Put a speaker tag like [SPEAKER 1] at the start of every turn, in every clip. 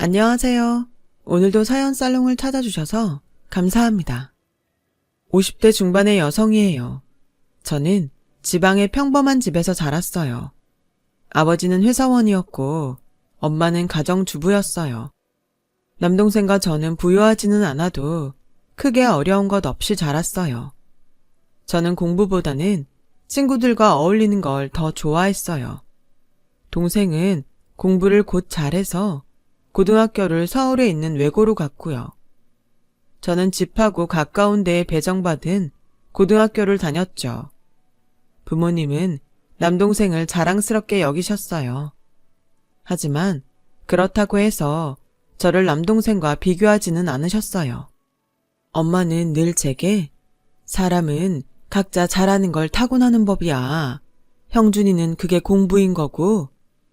[SPEAKER 1] 안녕하세요. 오늘도 사연 살롱을 찾아주셔서 감사합니다. 50대 중반의 여성이에요. 저는 지방의 평범한 집에서 자랐어요. 아버지는 회사원이었고 엄마는 가정주부였어요. 남동생과 저는 부유하지는 않아도 크게 어려운 것 없이 자랐어요. 저는 공부보다는 친구들과 어울리는 걸 더 좋아했어요. 동생은 공부를 곧 잘해서 고등학교를 서울에 있는 외고로 갔고요. 저는 집하고 가까운 데에 배정받은 고등학교를 다녔죠. 부모님은 남동생을 자랑스럽게 여기셨어요. 하지만 그렇다고 해서 저를 남동생과 비교하지는 않으셨어요. 엄마는 늘 제게 사람은 각자 잘하는 걸 타고나는 법이야. 형준이는 그게 공부인 거고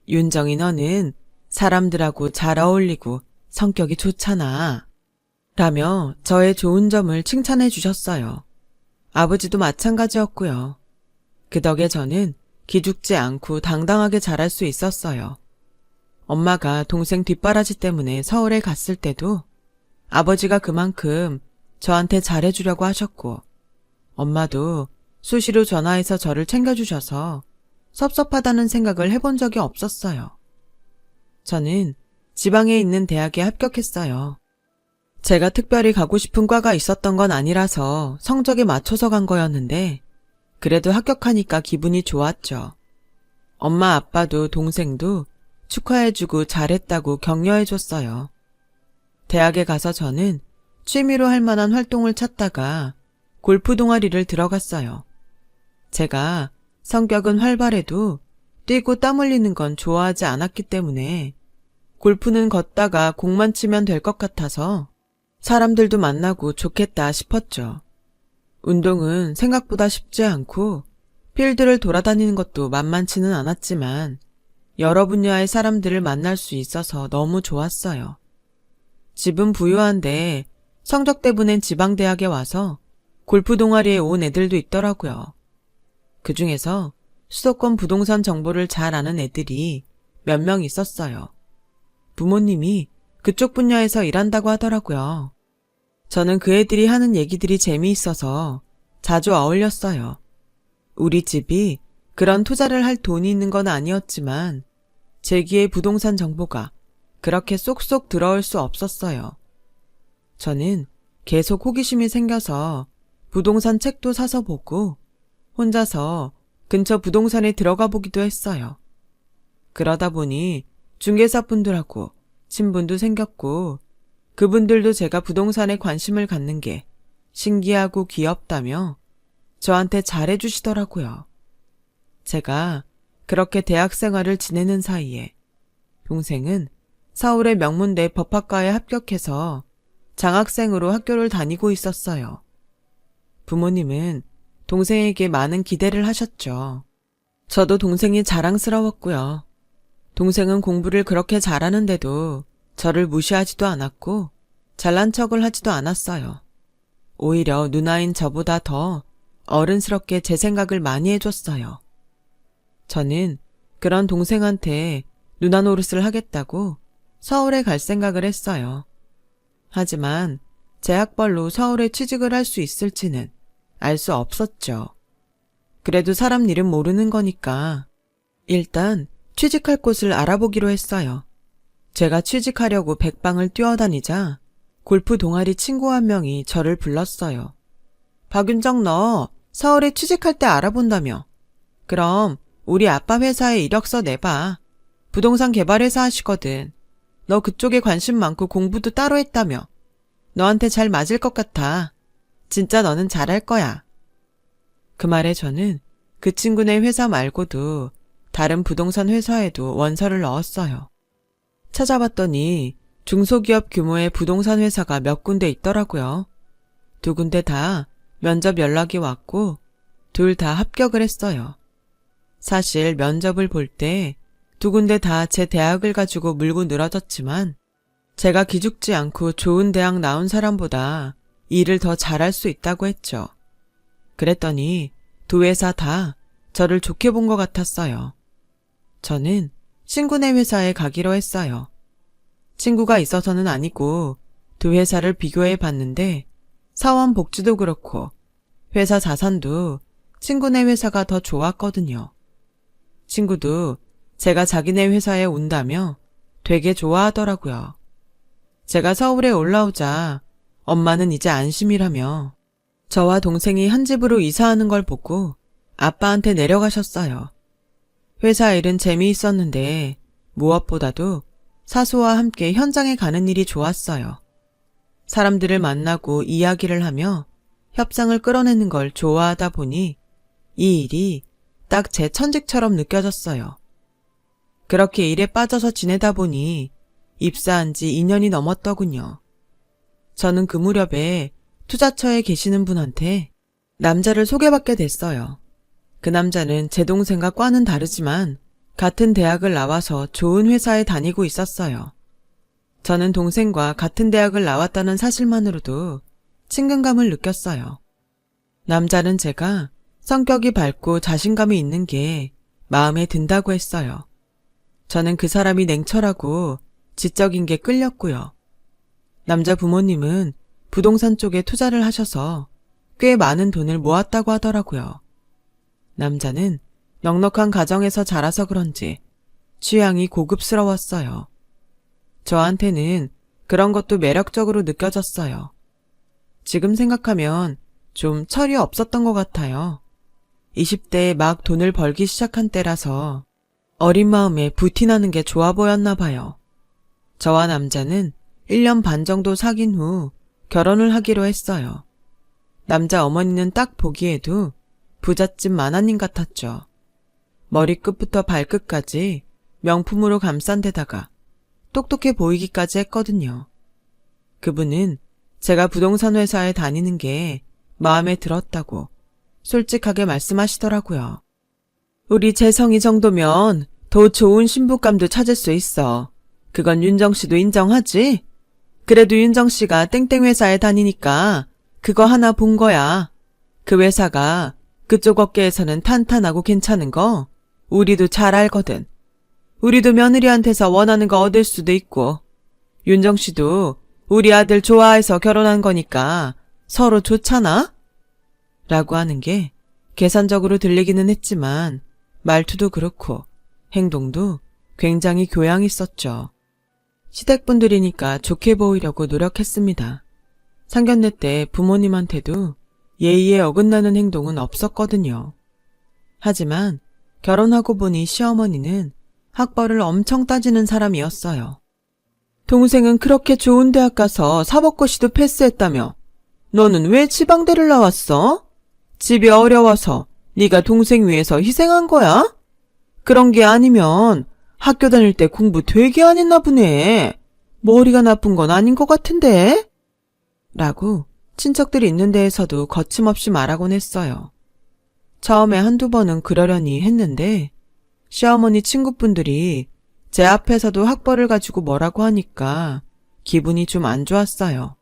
[SPEAKER 1] 윤정이 너는 사람들하고 잘 어울리고 성격이 좋잖아. 라며 저의 좋은 점을 칭찬해 주셨어요. 아버지도 마찬가지였고요. 그 덕에 저는 기죽지 않고 당당하게 자랄 수 있었어요. 엄마가 동생 뒷바라지 때문에 서울에 갔을 때도 아버지가 그만큼 저한테 잘해주려고 하셨고 엄마도 수시로 전화해서 저를 챙겨주셔서 섭섭하다는 생각을 해본 적이 없었어요. 저는 지방에 있는 대학에 합격했어요. 제가 특별히 가고 싶은 과가 있었던 건 아니라서 성적에 맞춰서 간 거였는데 그래도 합격하니까 기분이 좋았죠. 엄마 아빠도 동생도 축하해주고 잘했다고 격려해줬어요. 대학에 가서 저는 취미로 할 만한 활동을 찾다가 골프 동아리를 들어갔어요. 제가 성격은 활발해도 뛰고 땀 흘리는 건 좋아하지 않았기 때문에 골프는 걷다가 공만 치면 될 것 같아서 사람들도 만나고 좋겠다 싶었죠. 운동은 생각보다 쉽지 않고 필드를 돌아다니는 것도 만만치는 않았지만 여러 분야의 사람들을 만날 수 있어서 너무 좋았어요. 집은 부유한데 성적 때문에 지방대학에 와서 골프 동아리에 온 애들도 있더라고요. 그 중에서 수도권 부동산 정보를 잘 아는 애들이 몇 명 있었어요. 부모님이 그쪽 분야에서 일한다고 하더라고요. 저는 그 애들이 하는 얘기들이 재미있어서 자주 어울렸어요. 우리 집이 그런 투자를 할 돈이 있는 건 아니었지만 제 귀에 부동산 정보가 그렇게 쏙쏙 들어올 수 없었어요. 저는 계속 호기심이 생겨서 부동산 책도 사서 보고 혼자서 근처 부동산에 들어가 보기도 했어요. 그러다 보니 중개사분들하고 친분도 생겼고 그분들도 제가 부동산에 관심을 갖는 게 신기하고 귀엽다며 저한테 잘해주시더라고요. 제가 그렇게 대학 생활을 지내는 사이에 동생은 서울의 명문대 법학과에 합격해서 장학생으로 학교를 다니고 있었어요. 부모님은 동생에게 많은 기대를 하셨죠. 저도 동생이 자랑스러웠고요. 동생은 공부를 그렇게 잘하는데도 저를 무시하지도 않았고 잘난 척을 하지도 않았어요. 오히려 누나인 저보다 더 어른스럽게 제 생각을 많이 해줬어요. 저는 그런 동생한테 누나 노릇을 하겠다고 서울에 갈 생각을 했어요. 하지만 제 학벌로 서울에 취직을 할 수 있을지는 알 수 없었죠. 그래도 사람 일은 모르는 거니까 일단 취직할 곳을 알아보기로 했어요. 제가 취직하려고 백방을 뛰어다니자 골프 동아리 친구 한 명이 저를 불렀어요. 박윤정 너 서울에 취직할 때 알아본다며. 그럼 우리 아빠 회사에 이력서 내봐. 부동산 개발 회사 하시거든. 너 그쪽에 관심 많고 공부도 따로 했다며. 너한테 잘 맞을 것 같아. 진짜 너는 잘할 거야. 그 말에 저는 그 친구네 회사 말고도 다른 부동산 회사에도 원서를 넣었어요. 찾아봤더니 중소기업 규모의 부동산 회사가 몇 군데 있더라고요. 2군데 다 면접 연락이 왔고 둘 다 합격을 했어요. 사실 면접을 볼 때 2군데 다 제 대학을 가지고 물고 늘어졌지만 제가 기죽지 않고 좋은 대학 나온 사람보다 일을 더 잘할 수 있다고 했죠. 그랬더니 2 회사 다 저를 좋게 본 것 같았어요. 저는 친구네 회사에 가기로 했어요. 친구가 있어서는 아니고 두 회사를 비교해 봤는데 사원 복지도 그렇고 회사 자산도 친구네 회사가 더 좋았거든요. 친구도 제가 자기네 회사에 온다며 되게 좋아하더라고요. 제가 서울에 올라오자 엄마는 이제 안심이라며 저와 동생이 한 집으로 이사하는 걸 보고 아빠한테 내려가셨어요. 회사 일은 재미있었는데 무엇보다도 사수와 함께 현장에 가는 일이 좋았어요. 사람들을 만나고 이야기를 하며 협상을 끌어내는 걸 좋아하다 보니 이 일이 딱 제 천직처럼 느껴졌어요. 그렇게 일에 빠져서 지내다 보니 입사한 지 2년이 넘었더군요. 저는 그 무렵에 투자처에 계시는 분한테 남자를 소개받게 됐어요. 그 남자는 제 동생과 과는 다르지만 같은 대학을 나와서 좋은 회사에 다니고 있었어요. 저는 동생과 같은 대학을 나왔다는 사실만으로도 친근감을 느꼈어요. 남자는 제가 성격이 밝고 자신감이 있는 게 마음에 든다고 했어요. 저는 그 사람이 냉철하고 지적인 게 끌렸고요. 남자 부모님은 부동산 쪽에 투자를 하셔서 꽤 많은 돈을 모았다고 하더라고요. 남자는 넉넉한 가정에서 자라서 그런지 취향이 고급스러웠어요. 저한테는 그런 것도 매력적으로 느껴졌어요. 지금 생각하면 좀 철이 없었던 것 같아요. 20대에 막 돈을 벌기 시작한 때라서 어린 마음에 부티나는 게 좋아 보였나 봐요. 저와 남자는 1년 반 정도 사귄 후 결혼을 하기로 했어요. 남자 어머니는 딱 보기에도 부잣집 만화님 같았죠. 머리끝부터 발끝까지 명품으로 감싼 데다가 똑똑해 보이기까지 했거든요. 그분은 제가 부동산 회사에 다니는 게 마음에 들었다고 솔직하게 말씀하시더라고요. 우리 재성이 정도면 더 좋은 신부감도 찾을 수 있어. 그건 윤정 씨도 인정하지? 그래도 윤정 씨가 땡땡 회사에 다니니까 그거 하나 본 거야. 그 회사가 그쪽 업계에서는 탄탄하고 괜찮은 거 우리도 잘 알거든. 우리도 며느리한테서 원하는 거 얻을 수도 있고 윤정 씨도 우리 아들 좋아해서 결혼한 거니까 서로 좋잖아? 라고 하는 게 계산적으로 들리기는 했지만 말투도 그렇고 행동도 굉장히 교양 있었죠. 시댁분들이니까 좋게 보이려고 노력했습니다. 상견례 때 부모님한테도 예의에 어긋나는 행동은 없었거든요. 하지만 결혼하고 보니 시어머니는 학벌을 엄청 따지는 사람이었어요. 동생은 그렇게 좋은 대학 가서 사법고시도 패스했다며 너는 왜 지방대를 나왔어? 집이 어려워서 네가 동생 위해서 희생한 거야? 그런 게 아니면 학교 다닐 때 공부 되게 안 했나 보네. 머리가 나쁜 건 아닌 것 같은데? 라고 친척들이 있는 데에서도 거침없이 말하곤 했어요. 처음에 한두 번은 그러려니 했는데 시어머니 친구분들이 제 앞에서도 학벌을 가지고 뭐라고 하니까 기분이 좀 안 좋았어요.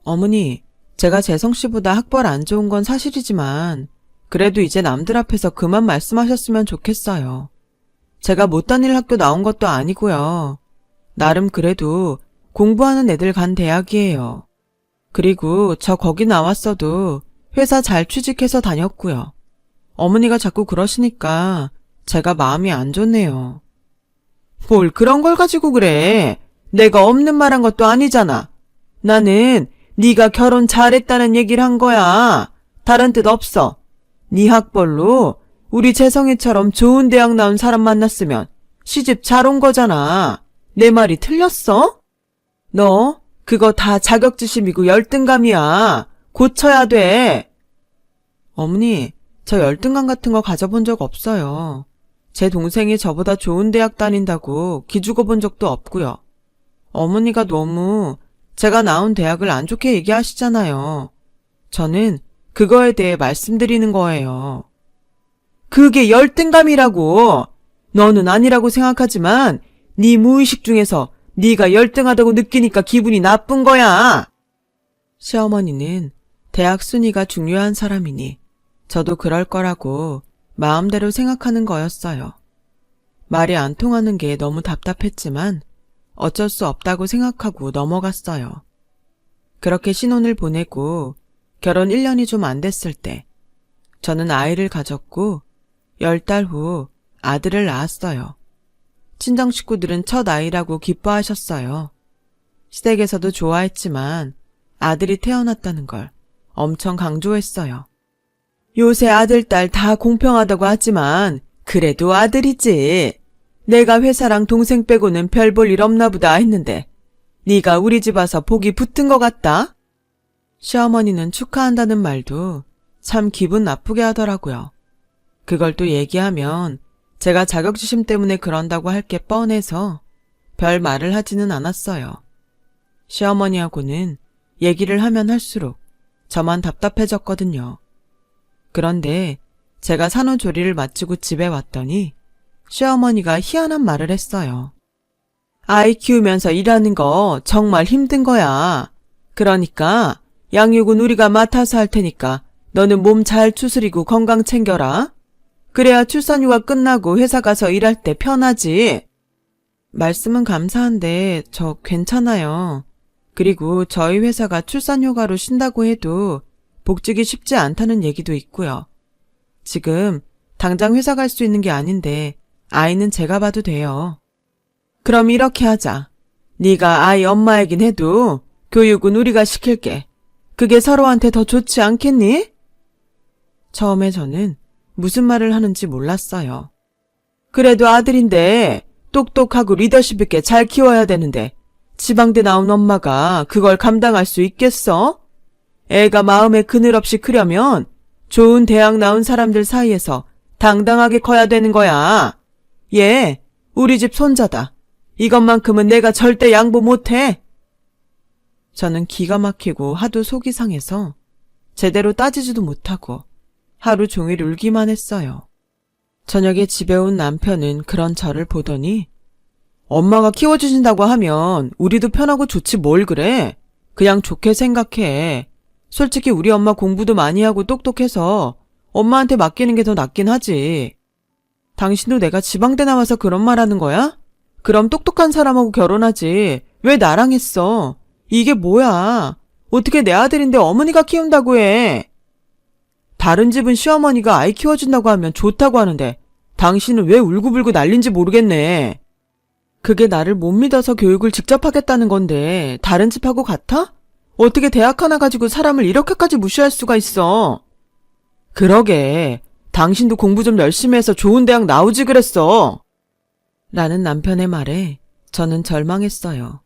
[SPEAKER 1] 어머니, 제가 재성씨보다 학벌 안 좋은 건 사실이지만 그래도 이제 남들 앞에서 그만 말씀하셨으면 좋겠어요. 제가 못 다닐 학교 나온 것도 아니고요. 나름 그래도 공부하는 애들 간 대학이에요. 그리고 저 거기 나왔어도 회사 잘 취직해서 다녔고요. 어머니가 자꾸 그러시니까 제가 마음이 안 좋네요. 뭘 그런 걸 가지고 그래. 내가 없는 말 한 것도 아니잖아. 나는 네가 결혼 잘했다는 얘기를 한 거야. 다른 뜻 없어. 네 학벌로 우리 재성이처럼 좋은 대학 나온 사람 만났으면 시집 잘 온 거잖아. 내 말이 틀렸어? 너 그거 다 자격지심이고 열등감이야. 고쳐야 돼. 어머니, 저 열등감 같은 거 가져본 적 없어요. 제 동생이 저보다 좋은 대학 다닌다고 기죽어 본 적도 없고요. 어머니가 너무 제가 나온 대학을 안 좋게 얘기하시잖아요. 저는 그거에 대해 말씀드리는 거예요. 그게 열등감이라고. 너는 아니라고 생각하지만 네 무의식 중에서 네가 열등하다고 느끼니까 기분이 나쁜 거야. 시어머니는 대학 순위가 중요한 사람이니 저도 그럴 거라고 마음대로 생각하는 거였어요. 말이 안 통하는 게 너무 답답했지만 어쩔 수 없다고 생각하고 넘어갔어요. 그렇게 신혼을 보내고 결혼 1년이 좀 안 됐을 때 저는 아이를 가졌고 10달 후 아들을 낳았어요. 친정 식구들은 첫 아이라고 기뻐하셨어요. 시댁에서도 좋아했지만 아들이 태어났다는 걸 엄청 강조했어요. 요새 아들, 딸 다 공평하다고 하지만 그래도 아들이지. 내가 회사랑 동생 빼고는 별 볼 일 없나 보다 했는데 네가 우리 집 와서 복이 붙은 것 같다? 시어머니는 축하한다는 말도 참 기분 나쁘게 하더라고요. 그걸 또 얘기하면 제가 자격지심 때문에 그런다고 할 게 뻔해서 별 말을 하지는 않았어요. 시어머니하고는 얘기를 하면 할수록 저만 답답해졌거든요. 그런데 제가 산후조리를 마치고 집에 왔더니 시어머니가 희한한 말을 했어요. 아이 키우면서 일하는 거 정말 힘든 거야. 그러니까 양육은 우리가 맡아서 할 테니까 너는 몸 잘 추스리고 건강 챙겨라. 그래야 출산휴가 끝나고 회사 가서 일할 때 편하지. 말씀은 감사한데 저 괜찮아요. 그리고 저희 회사가 출산휴가로 쉰다고 해도 복직이 쉽지 않다는 얘기도 있고요. 지금 당장 회사 갈 수 있는 게 아닌데 아이는 제가 봐도 돼요. 그럼 이렇게 하자. 네가 아이 엄마이긴 해도 교육은 우리가 시킬게. 그게 서로한테 더 좋지 않겠니? 처음에 저는 무슨 말을 하는지 몰랐어요. 그래도 아들인데 똑똑하고 리더십 있게 잘 키워야 되는데 지방대 나온 엄마가 그걸 감당할 수 있겠어? 애가 마음에 그늘 없이 크려면 좋은 대학 나온 사람들 사이에서 당당하게 커야 되는 거야. 얘 우리 집 손자다. 이것만큼은 내가 절대 양보 못해. 저는 기가 막히고 하도 속이 상해서 제대로 따지지도 못하고 하루 종일 울기만 했어요. 저녁에 집에 온 남편은 그런 저를 보더니 엄마가 키워주신다고 하면 우리도 편하고 좋지 뭘 그래. 그냥 좋게 생각해. 솔직히 우리 엄마 공부도 많이 하고 똑똑해서 엄마한테 맡기는 게 더 낫긴 하지. 당신도 내가 지방대 나와서 그런 말 하는 거야? 그럼 똑똑한 사람하고 결혼하지. 왜 나랑 했어? 이게 뭐야? 어떻게 내 아들인데 어머니가 키운다고 해? 다른 집은 시어머니가 아이 키워준다고 하면 좋다고 하는데 당신은 왜 울고불고 난린지 모르겠네. 그게 나를 못 믿어서 교육을 직접 하겠다는 건데 다른 집하고 같아? 어떻게 대학 하나 가지고 사람을 이렇게까지 무시할 수가 있어? 그러게. 당신도 공부 좀 열심히 해서 좋은 대학 나오지 그랬어. 라는 남편의 말에 저는 절망했어요.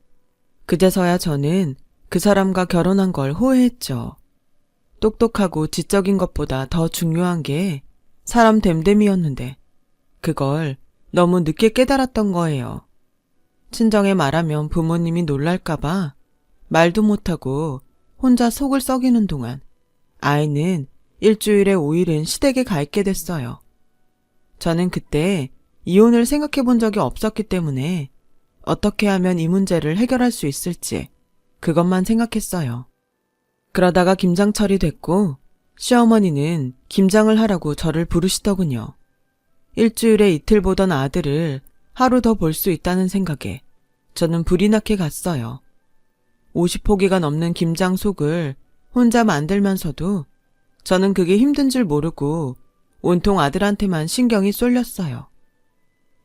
[SPEAKER 1] 그제서야 저는 그 사람과 결혼한 걸 후회했죠. 똑똑하고 지적인 것보다 더 중요한 게 사람 됨됨이었는데 그걸 너무 늦게 깨달았던 거예요. 친정에 말하면 부모님이 놀랄까봐 말도 못하고 혼자 속을 썩이는 동안 아이는 일주일에 5일은 시댁에 가 있게 됐어요. 저는 그때 이혼을 생각해 본 적이 없었기 때문에 어떻게 하면 이 문제를 해결할 수 있을지 그것만 생각했어요. 그러다가 김장철이 됐고 시어머니는 김장을 하라고 저를 부르시더군요. 일주일에 이틀 보던 아들을 하루 더 볼 수 있다는 생각에 저는 불이 나게 갔어요. 50포기가 넘는 김장 속을 혼자 만들면서도 저는 그게 힘든 줄 모르고 온통 아들한테만 신경이 쏠렸어요.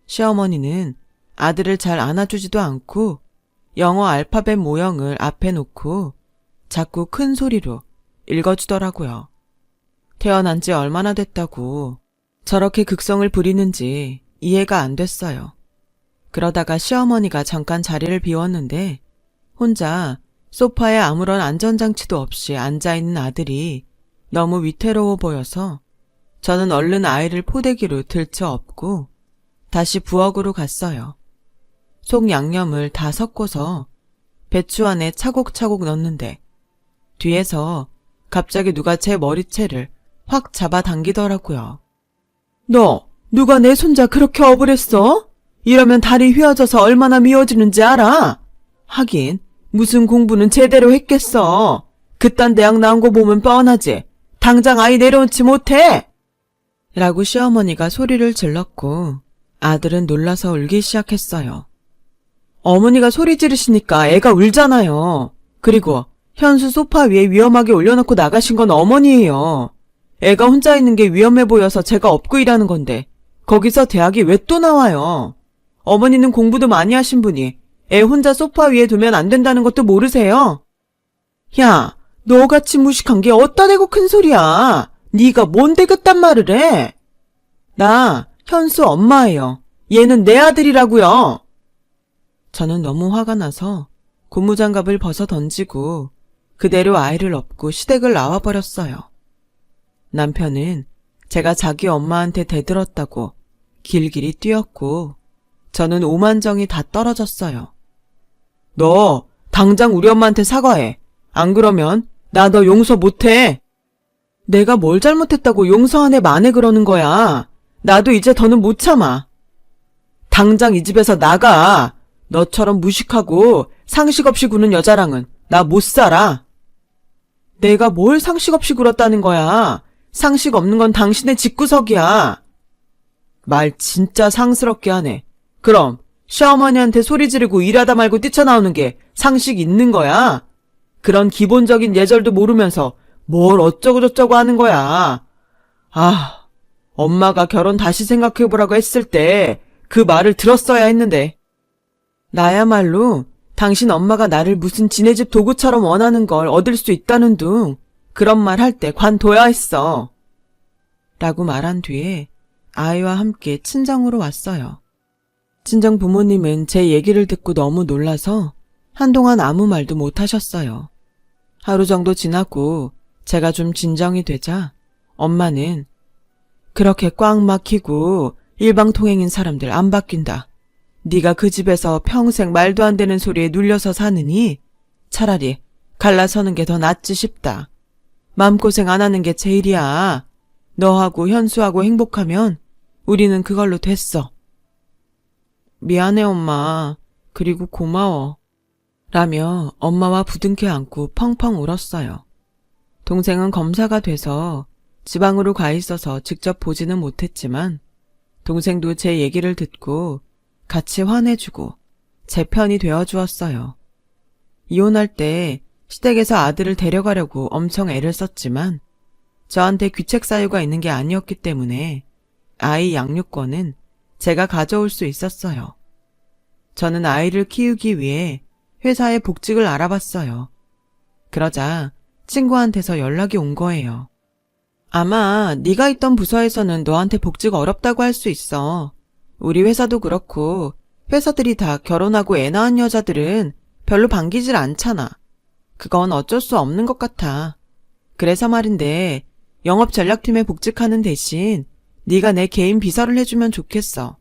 [SPEAKER 1] 시어머니는 아들을 잘 안아주지도 않고 영어 알파벳 모형을 앞에 놓고 자꾸 큰 소리로 읽어주더라고요. 태어난 지 얼마나 됐다고 저렇게 극성을 부리는지 이해가 안 됐어요. 그러다가 시어머니가 잠깐 자리를 비웠는데 혼자 소파에 아무런 안전장치도 없이 앉아있는 아들이 너무 위태로워 보여서 저는 얼른 아이를 포대기로 들쳐 업고 다시 부엌으로 갔어요. 속 양념을 다 섞어서 배추 안에 차곡차곡 넣는데 뒤에서 갑자기 누가 제 머리채를 확 잡아당기더라고요. 너 누가 내 손자 그렇게 업을 했어? 이러면 다리 휘어져서 얼마나 미워지는지 알아? 하긴 무슨 공부는 제대로 했겠어. 그딴 대학 나온 거 보면 뻔하지. 당장 아이 내려놓지 못해! 라고 시어머니가 소리를 질렀고 아들은 놀라서 울기 시작했어요. 어머니가 소리 지르시니까 애가 울잖아요. 그리고 현수 소파 위에 위험하게 올려놓고 나가신 건 어머니예요. 애가 혼자 있는 게 위험해 보여서 제가 업고 일하는 건데 거기서 대학이 왜 또 나와요? 어머니는 공부도 많이 하신 분이 애 혼자 소파 위에 두면 안 된다는 것도 모르세요? 야, 너같이 무식한 게 어디다 대고 큰 소리야. 네가 뭔데 그딴 말을 해? 나 현수 엄마예요. 얘는 내 아들이라고요. 저는 너무 화가 나서 고무장갑을 벗어 던지고 그대로 아이를 업고 시댁을 나와버렸어요. 남편은 제가 자기 엄마한테 대들었다고 길길이 뛰었고 저는 오만정이 다 떨어졌어요. 너 당장 우리 엄마한테 사과해. 안 그러면 나 너 용서 못해. 내가 뭘 잘못했다고 용서하네 마네 그러는 거야. 나도 이제 더는 못 참아. 당장 이 집에서 나가. 너처럼 무식하고 상식 없이 구는 여자랑은 나 못 살아. 내가 뭘 상식 없이 굴었다는 거야. 상식 없는 건 당신의 집구석이야. 말 진짜 상스럽게 하네. 그럼 시어머니한테 소리 지르고 일하다 말고 뛰쳐나오는 게 상식 있는 거야? 그런 기본적인 예절도 모르면서 뭘 어쩌고저쩌고 하는 거야. 아, 엄마가 결혼 다시 생각해보라고 했을 때 그 말을 들었어야 했는데. 나야말로 당신 엄마가 나를 무슨 지네 집 도구처럼 원하는 걸 얻을 수 있다는 둥 그런 말 할 때 관둬야 했어. 라고 말한 뒤에 아이와 함께 친정으로 왔어요. 친정 부모님은 제 얘기를 듣고 너무 놀라서 한동안 아무 말도 못 하셨어요. 하루 정도 지나고 제가 좀 진정이 되자 엄마는 그렇게 꽉 막히고 일방통행인 사람들 안 바뀐다. 네가 그 집에서 평생 말도 안 되는 소리에 눌려서 사느니 차라리 갈라서는 게 더 낫지 싶다. 마음고생 안 하는 게 제일이야. 너하고 현수하고 행복하면 우리는 그걸로 됐어. 미안해 엄마. 그리고 고마워. 라며 엄마와 부둥켜 안고 펑펑 울었어요. 동생은 검사가 돼서 지방으로 가 있어서 직접 보지는 못했지만 동생도 제 얘기를 듣고 같이 화내주고 제 편이 되어주었어요. 이혼할 때 시댁에서 아들을 데려가려고 엄청 애를 썼지만 저한테 귀책 사유가 있는 게 아니었기 때문에 아이 양육권은 제가 가져올 수 있었어요. 저는 아이를 키우기 위해 회사에 복직을 알아봤어요. 그러자 친구한테서 연락이 온 거예요. 아마 네가 있던 부서에서는 너한테 복직 어렵다고 할 수 있어. 우리 회사도 그렇고 회사들이 다 결혼하고 애 낳은 여자들은 별로 반기질 않잖아. 그건 어쩔 수 없는 것 같아. 그래서 말인데 영업전략팀에 복직하는 대신 네가 내 개인 비서를 해주면 좋겠어.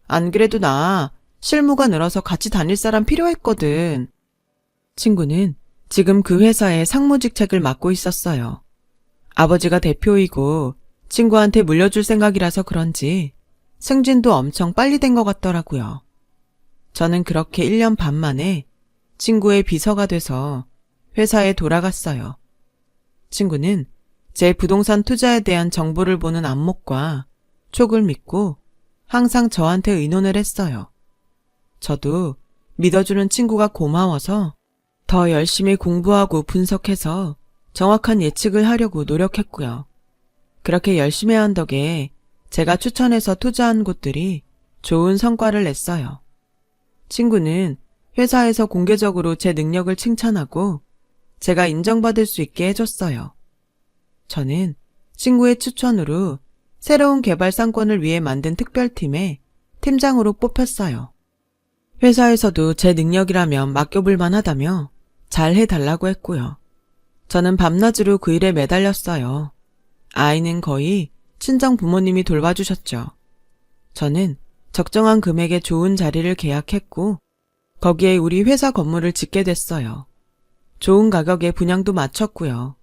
[SPEAKER 1] 안 그래도 나 실무가 늘어서 같이 다닐 사람 필요했거든. 친구는 지금 그 회사의 상무직책을 맡고 있었어요. 아버지가 대표이고 친구한테 물려줄 생각이라서 그런지 승진도 엄청 빨리 된 것 같더라고요. 저는 그렇게 1년 반 만에 친구의 비서가 돼서 회사에 돌아갔어요. 친구는 제 부동산 투자에 대한 정보를 보는 안목과 촉을 믿고 항상 저한테 의논을 했어요. 저도 믿어주는 친구가 고마워서 더 열심히 공부하고 분석해서 정확한 예측을 하려고 노력했고요. 그렇게 열심히 한 덕에 제가 추천해서 투자한 곳들이 좋은 성과를 냈어요. 친구는 회사에서 공개적으로 제 능력을 칭찬하고 제가 인정받을 수 있게 해줬어요. 저는 친구의 추천으로 새로운 개발 상권을 위해 만든 특별팀에 팀장으로 뽑혔어요. 회사에서도 제 능력이라면 맡겨볼 만하다며 잘 해달라고 했고요. 저는 밤낮으로 그 일에 매달렸어요. 아이는 거의 친정 부모님이 돌봐주셨죠. 저는 적정한 금액의 좋은 자리를 계약했고 거기에 우리 회사 건물을 짓게 됐어요. 좋은 가격에 분양도 마쳤고요.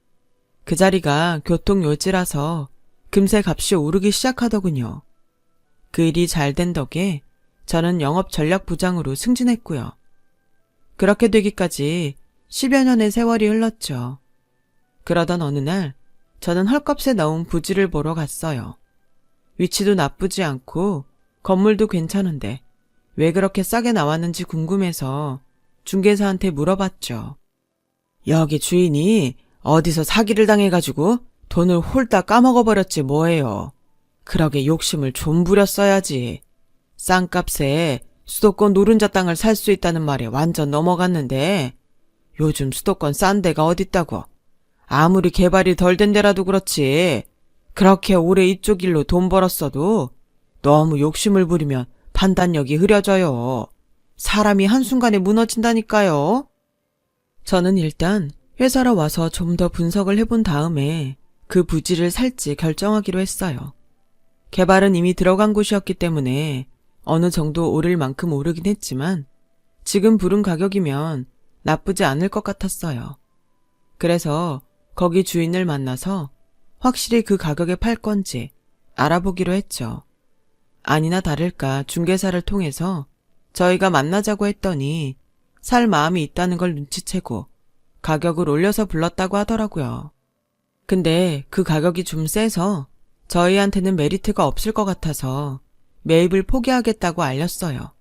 [SPEAKER 1] 그 자리가 교통요지라서 금세 값이 오르기 시작하더군요. 그 일이 잘 된 덕에 저는 영업전략부장으로 승진했고요. 그렇게 되기까지 10여 년의 세월이 흘렀죠. 그러던 어느 날 저는 헐값에 나온 부지를 보러 갔어요. 위치도 나쁘지 않고 건물도 괜찮은데 왜 그렇게 싸게 나왔는지 궁금해서 중개사한테 물어봤죠. 여기 주인이 어디서 사기를 당해가지고 돈을 홀딱 까먹어버렸지 뭐예요. 그러게 욕심을 좀 부렸어야지. 싼 값에 수도권 노른자 땅을 살 수 있다는 말에 완전 넘어갔는데 요즘 수도권 싼 데가 어딨다고. 아무리 개발이 덜 된 데라도 그렇지. 그렇게 오래 이쪽 일로 돈 벌었어도 너무 욕심을 부리면 판단력이 흐려져요. 사람이 한순간에 무너진다니까요. 저는 일단 회사로 와서 좀 더 분석을 해본 다음에 그 부지를 살지 결정하기로 했어요. 개발은 이미 들어간 곳이었기 때문에 어느 정도 오를 만큼 오르긴 했지만 지금 부른 가격이면 나쁘지 않을 것 같았어요. 그래서 거기 주인을 만나서 확실히 그 가격에 팔 건지 알아보기로 했죠. 아니나 다를까 중개사를 통해서 저희가 만나자고 했더니 살 마음이 있다는 걸 눈치채고 가격을 올려서 불렀다고 하더라고요. 근데 그 가격이 좀 세서 저희한테는 메리트가 없을 것 같아서 매입을 포기하겠다고 알렸어요.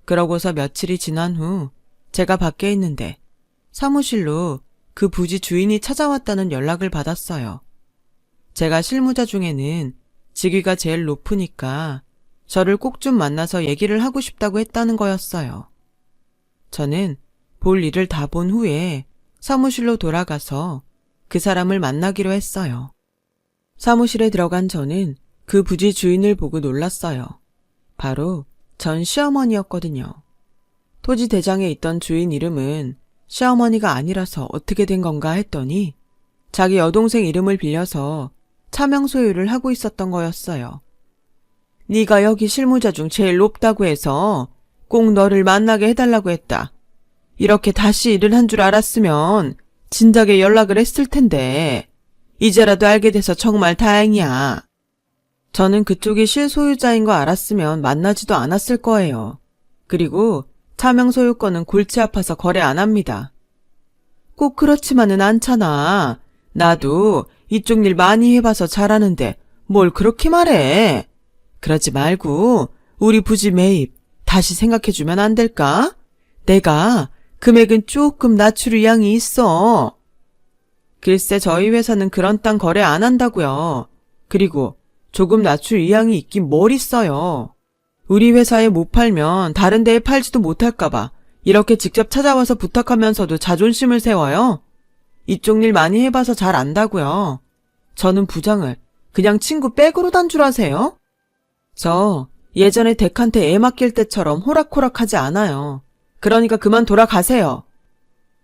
[SPEAKER 1] 그러고서 며칠이 지난 후 제가 밖에 있는데 사무실로 그 부지 주인이 찾아왔다는 연락을 받았어요. 제가 실무자 중에는 직위가 제일 높으니까 저를 꼭 좀 만나서 얘기를 하고 싶다고 했다는 거였어요. 저는 볼 일을 다 본 후에 사무실로 돌아가서 그 사람을 만나기로 했어요. 사무실에 들어간 저는 그 부지 주인을 보고 놀랐어요. 바로 전 시어머니였거든요. 토지 대장에 있던 주인 이름은 시어머니가 아니라서 어떻게 된 건가 했더니 자기 여동생 이름을 빌려서 차명 소유를 하고 있었던 거였어요. 네가 여기 실무자 중 제일 높다고 해서 꼭 너를 만나게 해달라고 했다. 이렇게 다시 일을 한 줄 알았으면 진작에 연락을 했을 텐데 이제라도 알게 돼서 정말 다행이야. 저는 그쪽이 실소유자인 거 알았으면 만나지도 않았을 거예요. 그리고 차명 소유권은 골치 아파서 거래 안 합니다. 꼭 그렇지만은 않잖아. 나도 이쪽 일 많이 해봐서 잘하는데 뭘 그렇게 말해. 그러지 말고 우리 부지 매입 다시 생각해주면 안 될까? 내가 금액은 조금 낮출 의향이 있어. 글쎄 저희 회사는 그런 땅 거래 안 한다고요. 그리고 조금 낮출 의향이 있긴 뭘 있어요. 우리 회사에 못 팔면 다른 데에 팔지도 못할까봐 이렇게 직접 찾아와서 부탁하면서도 자존심을 세워요. 이쪽 일 많이 해봐서 잘 안다고요. 저는 부장을 그냥 친구 백으로 단 줄 아세요? 저 예전에 덱한테 애 맡길 때처럼 호락호락하지 않아요. 그러니까 그만 돌아가세요.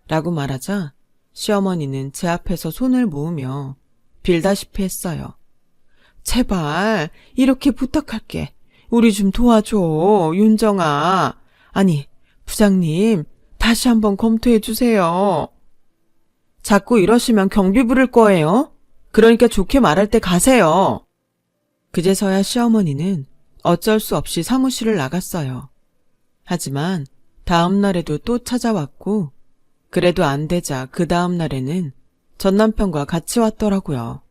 [SPEAKER 1] 라고 말하자 시어머니는 제 앞에서 손을 모으며 빌다시피 했어요. 제발 이렇게 부탁할게. 우리 좀 도와줘, 윤정아. 아니, 부장님 다시 한번 검토해 주세요. 자꾸 이러시면 경비 부를 거예요. 그러니까 좋게 말할 때 가세요. 그제서야 시어머니는 어쩔 수 없이 사무실을 나갔어요. 하지만 다음 날에도 또 찾아왔고 그래도 안 되자 그 다음 날에는 전 남편과 같이 왔더라고요.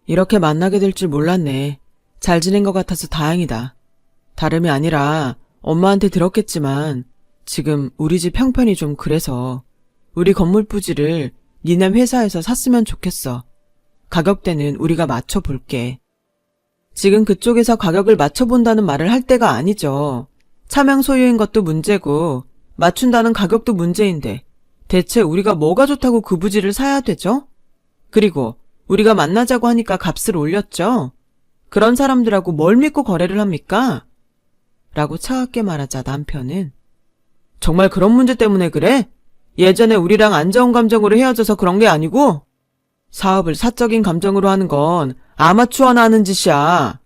[SPEAKER 1] 이렇게 만나게 될 줄 몰랐네. 잘 지낸 것 같아서 다행이다. 다름이 아니라 엄마한테 들었겠지만 지금 우리 집 형편이 좀 그래서 우리 건물 부지를 니네 회사에서 샀으면 좋겠어. 가격대는 우리가 맞춰볼게. 지금 그쪽에서 가격을 맞춰본다는 말을 할 때가 아니죠. 차명 소유인 것도 문제고 맞춘다는 가격도 문제인데 대체 우리가 뭐가 좋다고 그 부지를 사야 되죠? 그리고 우리가 만나자고 하니까 값을 올렸죠? 그런 사람들하고 뭘 믿고 거래를 합니까? 라고 차갑게 말하자 남편은 정말 그런 문제 때문에 그래? 예전에 우리랑 안 좋은 감정으로 헤어져서 그런 게 아니고? 사업을 사적인 감정으로 하는 건 아마추어나 하는 짓이야.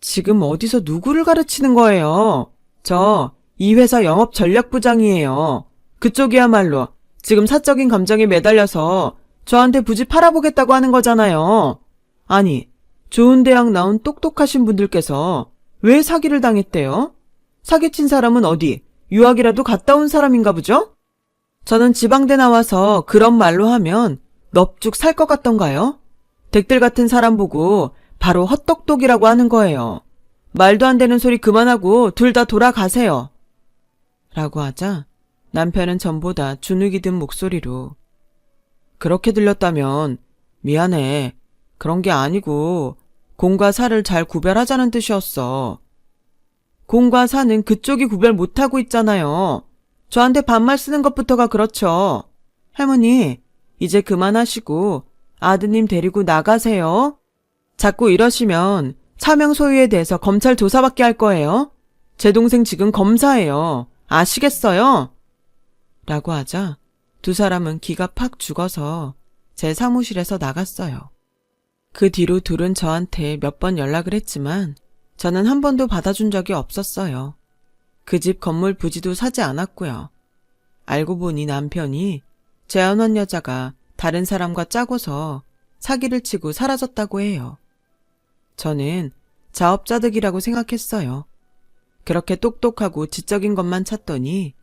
[SPEAKER 1] 지금 어디서 누구를 가르치는 거예요? 저 이 회사 영업 전략부장이에요. 그쪽이야말로 지금 사적인 감정에 매달려서 저한테 부지 팔아보겠다고 하는 거잖아요. 아니, 좋은 대학 나온 똑똑하신 분들께서 왜 사기를 당했대요? 사기친 사람은 어디 유학이라도 갔다 온 사람인가 보죠? 저는 지방대 나와서 그런 말로 하면 넙죽 살 것 같던가요? 댁들 같은 사람 보고 바로 헛똑똑이라고 하는 거예요. 말도 안 되는 소리 그만하고 둘 다 돌아가세요. 라고 하자 남편은 전보다 주눅이 든 목소리로 그렇게 들렸다면 미안해. 그런 게 아니고 공과 사를 잘 구별하자는 뜻이었어. 공과 사는 그쪽이 구별 못하고 있잖아요. 저한테 반말 쓰는 것부터가 그렇죠. 할머니, 이제 그만하시고 아드님 데리고 나가세요. 자꾸 이러시면 차명 소유에 대해서 검찰 조사받게 할 거예요. 제 동생 지금 검사예요. 아시겠어요? 라고 하자 두 사람은 기가 팍 죽어서 제 사무실에서 나갔어요. 그 뒤로 둘은 저한테 몇 번 연락을 했지만 저는 한 번도 받아준 적이 없었어요. 그 집 건물 부지도 사지 않았고요. 알고 보니 남편이 재혼한 여자가 다른 사람과 짜고서 사기를 치고 사라졌다고 해요. 저는 자업자득이라고 생각했어요. 그렇게 똑똑하고 지적인 것만 찾더니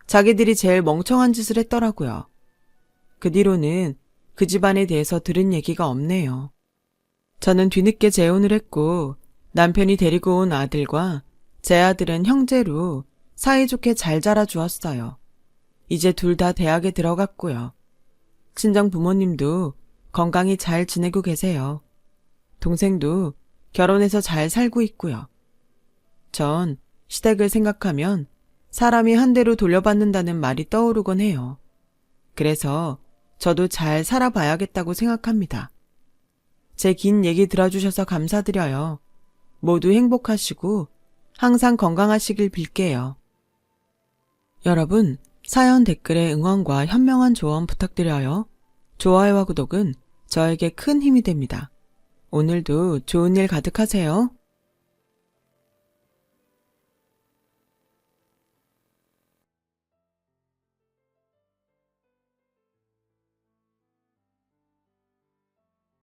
[SPEAKER 1] 자기들이 제일 멍청한 짓을 했더라고요. 그 뒤로는 그 집안에 대해서 들은 얘기가 없네요. 저는 뒤늦게 재혼을 했고 남편이 데리고 온 아들과 제 아들은 형제로 사이좋게 잘 자라주었어요. 이제 둘 다 대학에 들어갔고요. 친정 부모님도 건강히 잘 지내고 계세요. 동생도 결혼해서 잘 살고 있고요. 전 시댁을 생각하면 사람이 한 대로 돌려받는다는 말이 떠오르곤 해요. 그래서 저도 잘 살아봐야겠다고 생각합니다. 제 긴 얘기 들어주셔서 감사드려요. 모두 행복하시고 항상 건강하시길 빌게요. 여러분, 사연 댓글에 응원과 현명한 조언 부탁드려요. 좋아요와 구독은 저에게 큰 힘이 됩니다. 오늘도 좋은 일 가득하세요.